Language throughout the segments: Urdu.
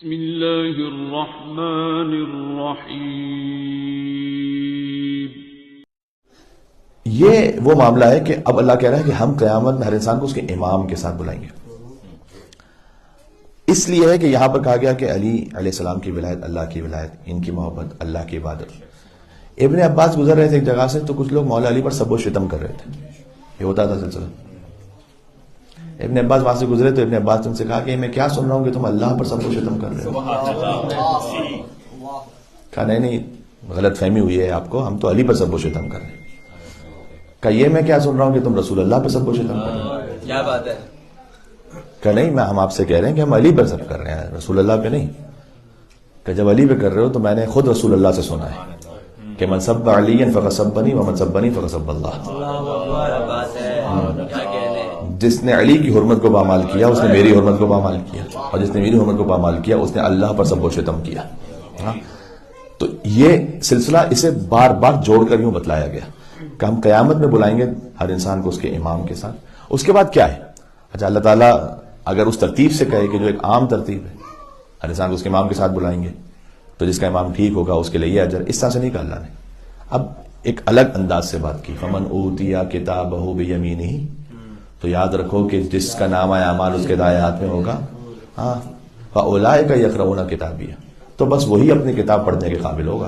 بسم اللہ الرحمن الرحیم۔ یہ وہ معاملہ ہے کہ اب اللہ کہہ رہا ہے کہ ہم قیامت میں ہر انسان کو اس کے امام کے ساتھ بلائیں گے۔ اس لیے ہے کہ یہاں پر کہا گیا کہ علی علیہ السلام کی ولایت اللہ کی ولایت، ان کی محبت اللہ کی عبادت۔ ابن عباس گزر رہے تھے ایک جگہ سے تو کچھ لوگ مولا علی پر سب و شتم کر رہے تھے، یہ ہوتا تھا سلسلہ۔ ابن عباس وہاں سے گزرے تو ابن عباس نے ان سے کہا کہ میں کیا سن رہا ہوں کہ تم اللہ پر سب و شتم کر رہے ہو۔ کہا نہیں غلط فہمی ہوئی ہے آپ کو، ہم تو علی پر سب و شتم کر رہے ہیں۔ کہا یہ میں کیا سن رہا ہوں کہ تم رسول اللہ پر سب و شتم کر رہے ہو۔ کیا بات ہے؟ کہ نہیں ہم آپ سے کہہ رہے ہیں کہ ہم علی پر سب کر رہے ہیں، رسول اللہ پہ نہیں۔ کہ جب علی پہ کر رہے ہو تو میں نے خود رسول اللہ سے سنا ہے کہ من سب علی فقد سبنی ومن سبنی فقد سب اللہ۔ جس نے علی کی حرمت کو پامال کیا اس نے میری حرمت کو پامال کیا، اور جس نے میری حرمت کو پامال کیا اس نے اللہ پر سب و شتم کیا۔ تو یہ سلسلہ اسے بار بار جوڑ کر یوں بتلایا گیا کہ ہم قیامت میں بلائیں گے ہر انسان کو اس کے امام کے ساتھ۔ اس کے بعد کیا ہے؟ اچھا اللہ تعالیٰ اگر اس ترتیب سے کہے کہ جو ایک عام ترتیب ہے ہر انسان کو اس کے امام کے ساتھ بلائیں گے تو جس کا امام ٹھیک ہوگا اس کے لیے یہ اجر، اس طرح سے نہیں کہا اللہ نے۔ اب ایک الگ انداز سے بات کی، فمن اوتیا کتابہ بیمینہ، تو یاد رکھو کہ جس کا نامہ اعمال اس کے دائیں ہاتھ میں ہوگا، فاولئک یقرؤون کتابیہ، تو بس وہی اپنی کتاب پڑھنے کے قابل ہوگا۔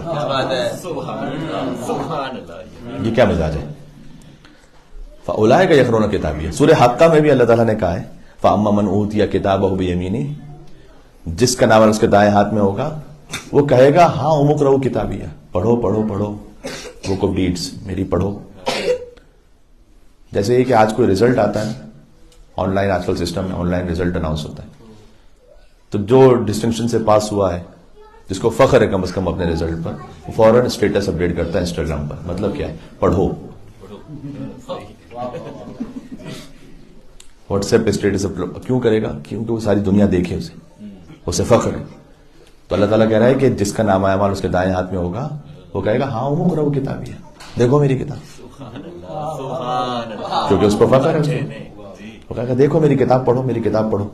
یہ کیا مزاج ہے؟ فاولئک یقرؤون کتابیہ۔ سورہ حقہ میں بھی اللہ تعالیٰ نے کہا ہے فاما من اوتی کتابہ بیمینہ، جس کا نام اس کے دائیں ہاتھ میں ہوگا وہ کہے گا ہاں اقرؤوا کتابیہ، پڑھو پڑھو پڑھو، بک آف ڈیڈس میری پڑھو۔ جیسے یہ کہ آج کوئی رزلٹ آتا ہے آن لائن، آج کل سسٹم میں آن لائن رزلٹ اناؤنس ہوتا ہے، تو جو ڈسٹنکشن سے پاس ہوا ہے جس کو فخر ہے کم از کم اپنے رزلٹ پر، وہ فوراً اسٹیٹس اپڈیٹ کرتا ہے انسٹاگرام پر۔ مطلب کیا ہے؟ پڑھو۔ واٹس ایپ پہ اسٹیٹس کیوں کرے گا؟ کیونکہ وہ ساری دنیا دیکھے اسے فخر ہے۔ تو اللہ تعالیٰ کہہ رہا ہے کہ جس کا نامہ اعمال اس کے دائیں ہاتھ میں ہوگا وہ کہے گا ہاں اقرؤوا کتابیہ، دیکھو میری کتاب، کیونکہ اس کو فخر ہے، وہ کہے گا دیکھو میری کتاب پڑھو، میری کتاب پڑھو۔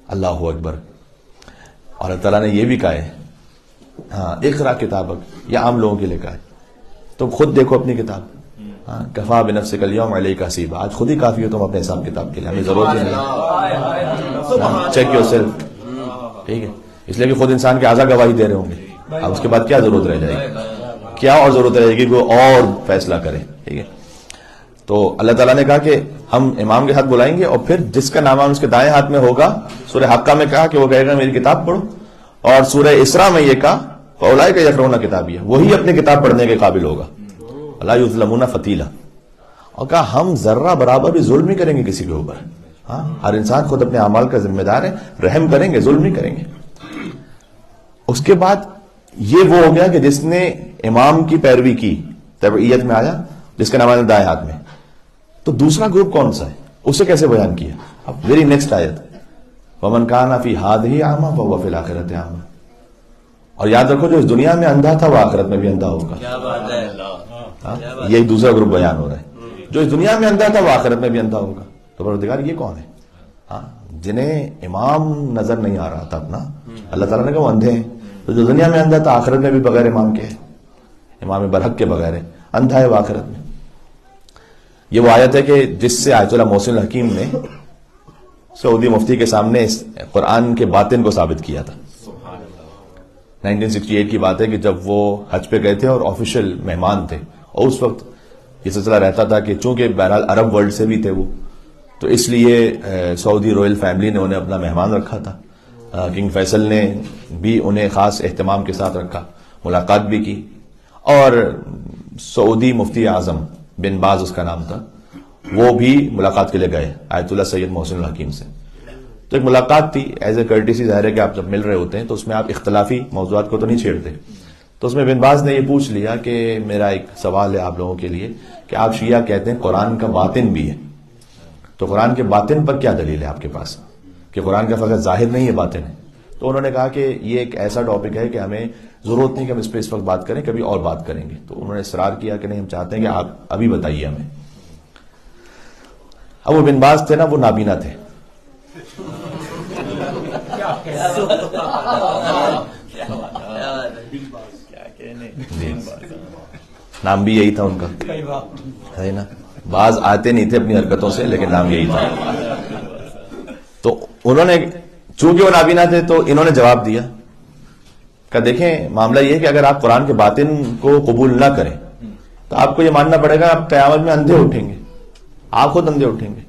اللہ اکبر۔ اور اللہ تعالیٰ نے یہ بھی کہا ہے ہاں اقرا کتابک، یہ عام لوگوں کے لیے کہا ہے، تم خود دیکھو اپنی کتاب، کفا بنفسک اليوم علیک حسیبا، آج خود ہی کافی ہو تم اپنے حساب کتاب کے لیے، ہمیں ضرورت ہی نہیں۔ چیک یور سیلف، ٹھیک ہے؟ اس لیے کہ خود انسان کے اعضاء گواہی دے رہے ہوں گے، اب اس کے بعد کیا ضرورت رہ جائے گی؟ کیا اور ضرورت رہے گی کوئی اور فیصلہ کرے؟ ٹھیک ہے؟ تو اللہ تعالیٰ نے کہا کہ ہم امام کے ہاتھ بلائیں گے، اور پھر جس کا نام اس کے دائیں ہاتھ میں ہوگا، سورہ حقہ میں کہا کہ وہ کہے گا میری کتاب پڑھو، اور سورہ اسراء میں یہ کہا فاولئک یقرؤون کتابیہ، وہی اپنی کتاب پڑھنے کے قابل ہوگا، ولا یظلمون فتیلا۔ اور کہا ہم ذرہ برابر بھی ظلم نہیں کریں گے کسی کے اوپر، ہاں ہر انسان خود اپنے اعمال کا ذمہ دار ہے، رحم کریں گے، ظلم نہیں کریں گے۔ اس کے بعد یہ وہ ہو گیا کہ جس نے امام کی پیروی کی، تبعیت میں آیا، جس کا نام ہے دائیں ہاتھ میں۔ تو دوسرا گروپ کون سا ہے؟ اسے کیسے بیان کیا؟ اب ویری نیکسٹ آیت، ومن کان فی ہذہ اعمی فہو فی الآخرۃ اعمی، اور یاد رکھو جو اس دنیا میں اندھا تھا وہ آخرت میں بھی اندھا ہوگا۔ یہ دوسرا گروپ بیان ہو رہا ہے، جو اس دنیا میں اندھا تھا وہ آخرت میں بھی اندھا ہوگا۔ تو پروردگار یہ کون ہے؟ جنہیں امام نظر نہیں آ رہا تھا اپنا، اللہ تعالیٰ نے کہا وہ اندھے ہیں، تو جو دنیا میں اندھا تھا آخرت میں بھی بغیر امام کے ہے، امام برحق کے بغیر ہے، اندھا ہے وہ آخرت میں۔ یہ وہ آیت ہے کہ جس سے آیت اللہ محسن الحکیم نے سعودی مفتی کے سامنے اس قرآن کے باطن کو ثابت کیا تھا۔ 1968 کی بات ہے کہ جب وہ حج پہ گئے تھے اور آفیشیل مہمان تھے، اور اس وقت یہ سلسلہ رہتا تھا کہ چونکہ بہرحال عرب ورلڈ سے بھی تھے وہ، تو اس لیے سعودی رائل فیملی نے انہیں اپنا مہمان رکھا تھا، کنگ فیصل نے بھی انہیں خاص اہتمام کے ساتھ رکھا، ملاقات بھی کی، اور سعودی مفتی اعظم بن باز اس کا نام تھا، وہ بھی ملاقات کے لیے گئے آیت اللہ سید محسن الحکیم سے۔ تو ایک ملاقات تھی ایز اے کرٹیسی، ظاہر ہے کہ آپ جب مل رہے ہوتے ہیں تو اس میں آپ اختلافی موضوعات کو تو نہیں چھیڑتے، تو اس میں بن باز نے یہ پوچھ لیا کہ میرا ایک سوال ہے آپ لوگوں کے لیے کہ آپ شیعہ کہتے ہیں قرآن کا باطن بھی ہے، تو قرآن کے باطن پر کیا دلیل ہے آپ کے پاس کہ قرآن کا فقط ظاہر نہیں ہے باطن ہے؟ تو انہوں نے کہا کہ یہ ایک ایسا ٹاپک ہے کہ ہمیں ضرورت نہیں کہ ہم اس پہ اس وقت بات کریں، کبھی اور بات کریں گے۔ تو انہوں نے اصرار کیا کہ نہیں ہم چاہتے ہیں کہ آپ ابھی بتائیے ہمیں۔ اب وہ بن باز تھے نا، وہ نابینا تھے، نام بھی یہی تھا ان کا، ہے نا؟ بعض آتے نہیں تھے اپنی حرکتوں سے، لیکن نام یہی تھا. تو انہوں نے چونکہ وہ نابینا تھے تو انہوں نے جواب دیا کہ دیکھیں معاملہ یہ ہے کہ اگر آپ قرآن کے باطن کو قبول نہ کریں تو آپ کو یہ ماننا پڑے گا آپ قیامت میں اندھے اٹھیں گے، آپ خود اندھے اٹھیں گے.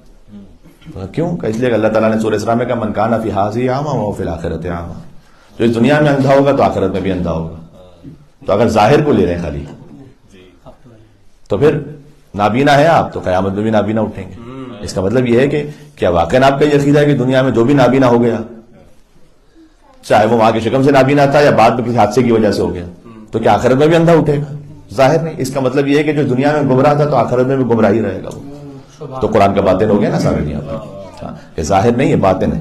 کیوں کہ اس لیے کہ اللہ تعالیٰ نے سورہ اسراء میں کہا من کان فی ھذہ اعمی وہو فی الآخرۃ اعمی، جو اس دنیا میں اندھا ہوگا تو آخرت میں بھی اندھا ہوگا. تو اگر ظاہر کو لے رہے ہیں خالی تو پھر نابینا ہے آپ تو قیامت میں بھی نابینا اٹھیں گے. اس کا مطلب یہ ہے کہ کیا واقعا آپ کا یہ عقیدہ ہے کہ دنیا میں جو بھی نابینا ہو گیا، چاہے وہ وہاں کی شکم سے نابینا تھا یا بعد میں کسی حادثے کی وجہ سے ہو گیا، تو کیا آخرت میں بھی اندھا اٹھے گا؟ ظاہر نہیں. اس کا مطلب یہ ہے کہ جو دنیا میں گمراہ تھا تو آخرت میں بھی گمراہی رہے گا وہ. تو قرآن کا باطن ہو گیا نا سارے دنیا پر، یہ ظاہر نہیں ہے باطن ہے.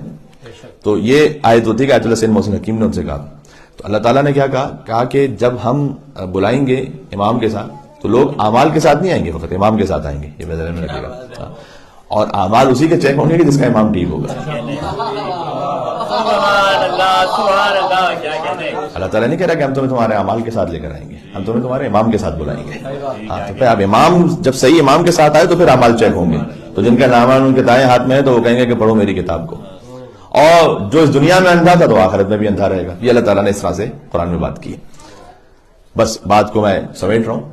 تو یہ آیت ہوتی ہے کہ آیت اللہ سین محسن حکیم نے ان سے کہا. تو اللہ تعالیٰ نے کیا کہا کہ جب ہم بلائیں گے امام کے ساتھ تو لوگ اعمال کے ساتھ نہیں آئیں گے، فقط امام کے ساتھ آئیں گے. یہ بذر میں رکھے گا. اور اعمال اسی کے چیک ہوں گے کہ جس کا امام ٹھیک ہوگا. اللہ تعالیٰ نہیں کہہ رہا کہ ہم تمہیں تمہارے اعمال کے ساتھ لے کر آئیں گے، ہم تمہیں تمہارے امام کے ساتھ بلائیں گے. تو پھر اب امام جب صحیح امام کے ساتھ آئے تو پھر اعمال چیک ہوں گے. تو جن کا نامان ان کے دائیں ہاتھ میں ہے تو وہ کہیں گے کہ پڑھو میری کتاب کو. اور جو اس دنیا میں اندھا تھا تو آخرت میں بھی اندھا رہے گا. یہ اللہ تعالیٰ نے اس طرح سے قرآن میں بات کی. بس بات کو میں سمیٹ رہا ہوں.